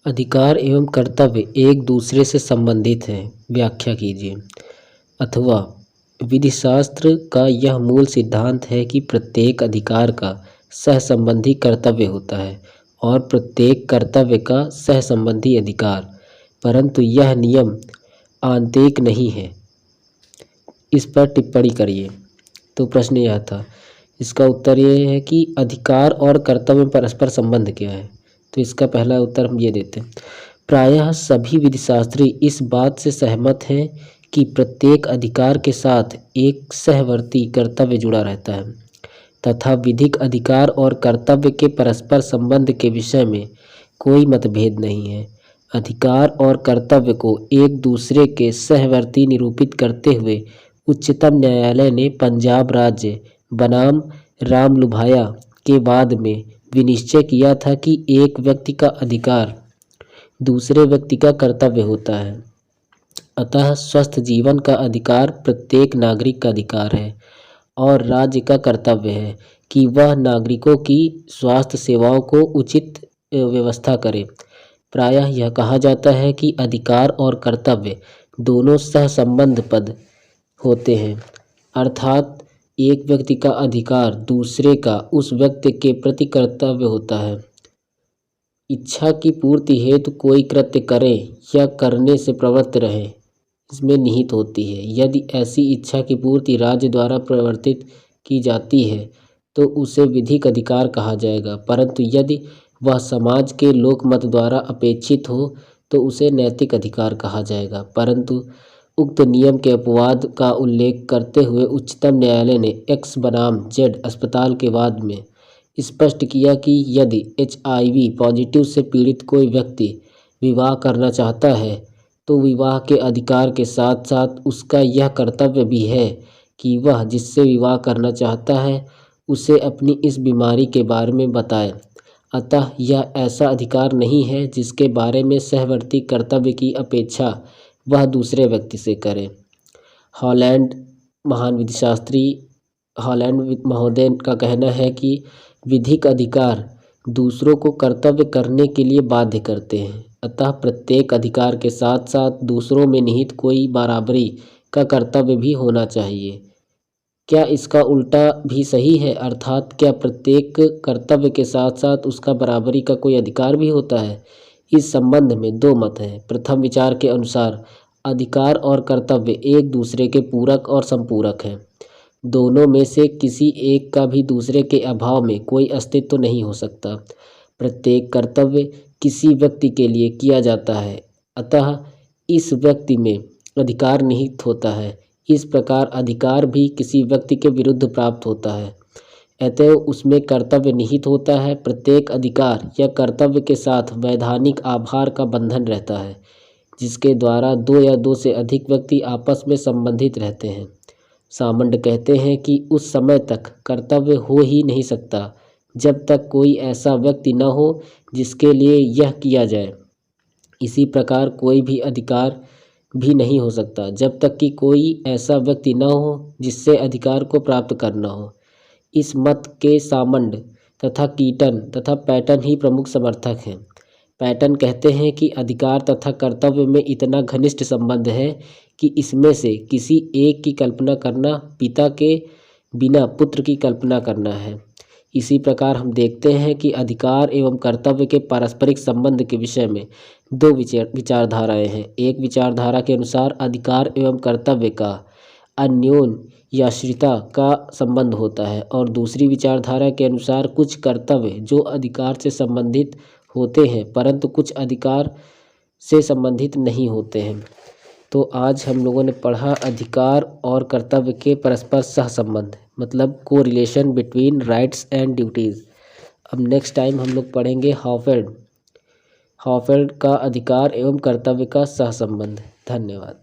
अधिकार एवं कर्तव्य एक दूसरे से संबंधित हैं, व्याख्या कीजिए। अथवा विधिशास्त्र का यह मूल सिद्धांत है कि प्रत्येक अधिकार का सहसंबंधी कर्तव्य होता है और प्रत्येक कर्तव्य का सहसंबंधी अधिकार, परंतु यह नियम आंतरिक नहीं है। इस पर टिप्पणी करिए। तो प्रश्न यह था, इसका उत्तर ये है कि अधिकार और कर्तव्य में परस्पर संबंध क्या है। तो इसका पहला उत्तर हम ये देते हैं, प्रायः सभी विधिशास्त्री इस बात से सहमत हैं कि प्रत्येक अधिकार के साथ एक सहवर्ती कर्तव्य जुड़ा रहता है तथा विधिक अधिकार और कर्तव्य के परस्पर संबंध के विषय में कोई मतभेद नहीं है। अधिकार और कर्तव्य को एक दूसरे के सहवर्ती निरूपित करते हुए उच्चतम न्यायालय ने पंजाब राज्य बनाम रामलुभाया के बाद में विनिश्चय किया था कि एक व्यक्ति का अधिकार दूसरे व्यक्ति का कर्तव्य होता है। अतः स्वस्थ जीवन का अधिकार प्रत्येक नागरिक का अधिकार है और राज्य का कर्तव्य है कि वह नागरिकों की स्वास्थ्य सेवाओं को उचित व्यवस्था करे। प्रायः यह कहा जाता है कि अधिकार और कर्तव्य दोनों सहसंबंध पद होते हैं, अर्थात एक व्यक्ति का अधिकार दूसरे का उस व्यक्ति के प्रति कर्तव्य होता है। इच्छा की पूर्ति हेतु कोई कृत्य करे या करने से प्रवृत्त रहे, इसमें निहित होती है। यदि ऐसी इच्छा की पूर्ति राज्य द्वारा प्रवर्तित की जाती है तो उसे विधिक अधिकार कहा जाएगा, परंतु यदि वह समाज के लोकमत द्वारा अपेक्षित हो तो उसे नैतिक अधिकार कहा जाएगा। परंतु उक्त नियम के अपवाद का उल्लेख करते हुए उच्चतम न्यायालय ने एक्स बनाम जेड अस्पताल के वाद में स्पष्ट किया कि यदि HIV पॉजिटिव से पीड़ित कोई व्यक्ति विवाह करना चाहता है तो विवाह के अधिकार के साथ साथ उसका यह कर्तव्य भी है कि वह जिससे विवाह करना चाहता है उसे अपनी इस बीमारी के बारे में बताए। अतः यह ऐसा अधिकार नहीं है जिसके बारे में सहवर्ती कर्तव्य की अपेक्षा वह दूसरे व्यक्ति से करे। हॉलैंड महान विधिशास्त्री हॉलैंड महोदय का कहना है कि विधिक अधिकार दूसरों को कर्तव्य करने के लिए बाध्य करते हैं, अतः प्रत्येक अधिकार के साथ साथ दूसरों में निहित कोई बराबरी का कर्तव्य भी होना चाहिए। क्या इसका उल्टा भी सही है, अर्थात क्या प्रत्येक कर्तव्य के साथ साथ उसका बराबरी का कोई अधिकार भी होता है? इस संबंध में दो मत हैं। प्रथम विचार के अनुसार अधिकार और कर्तव्य एक दूसरे के पूरक और संपूरक हैं। दोनों में से किसी एक का भी दूसरे के अभाव में कोई अस्तित्व नहीं हो सकता। प्रत्येक कर्तव्य किसी व्यक्ति के लिए किया जाता है, अतः इस व्यक्ति में अधिकार निहित होता है। इस प्रकार अधिकार भी किसी व्यक्ति के विरुद्ध प्राप्त होता है, अतएव उसमें कर्तव्य निहित होता है। प्रत्येक अधिकार या कर्तव्य के साथ वैधानिक आभार का बंधन रहता है, जिसके द्वारा दो या दो से अधिक व्यक्ति आपस में संबंधित रहते हैं। सामंड कहते हैं कि उस समय तक कर्तव्य हो ही नहीं सकता जब तक कोई ऐसा व्यक्ति न हो जिसके लिए यह किया जाए। इसी प्रकार कोई भी अधिकार भी नहीं हो सकता जब तक कि कोई ऐसा व्यक्ति न हो जिससे अधिकार को प्राप्त करना हो। इस मत के सामंड तथा कीटन तथा पैटन ही प्रमुख समर्थक हैं। पैटन कहते हैं कि अधिकार तथा कर्तव्य में इतना घनिष्ठ संबंध है कि इसमें से किसी एक की कल्पना करना पिता के बिना पुत्र की कल्पना करना है। इसी प्रकार हम देखते हैं कि अधिकार एवं कर्तव्य के पारस्परिक संबंध के विषय में दो विचारधाराएं हैं। एक विचारधारा के अनुसार अधिकार एवं कर्तव्य का अन्योन्याश्रिता का संबंध होता है और दूसरी विचारधारा के अनुसार कुछ कर्तव्य जो अधिकार से संबंधित होते हैं परंतु कुछ अधिकार से संबंधित नहीं होते हैं। तो आज हम लोगों ने पढ़ा अधिकार और कर्तव्य के परस्पर सहसंबंध, मतलब को relation between rights and duties. अब नेक्स्ट टाइम हम लोग पढ़ेंगे हॉफेल्ड का अधिकार एवं कर्तव्य का सहसंबंध। धन्यवाद।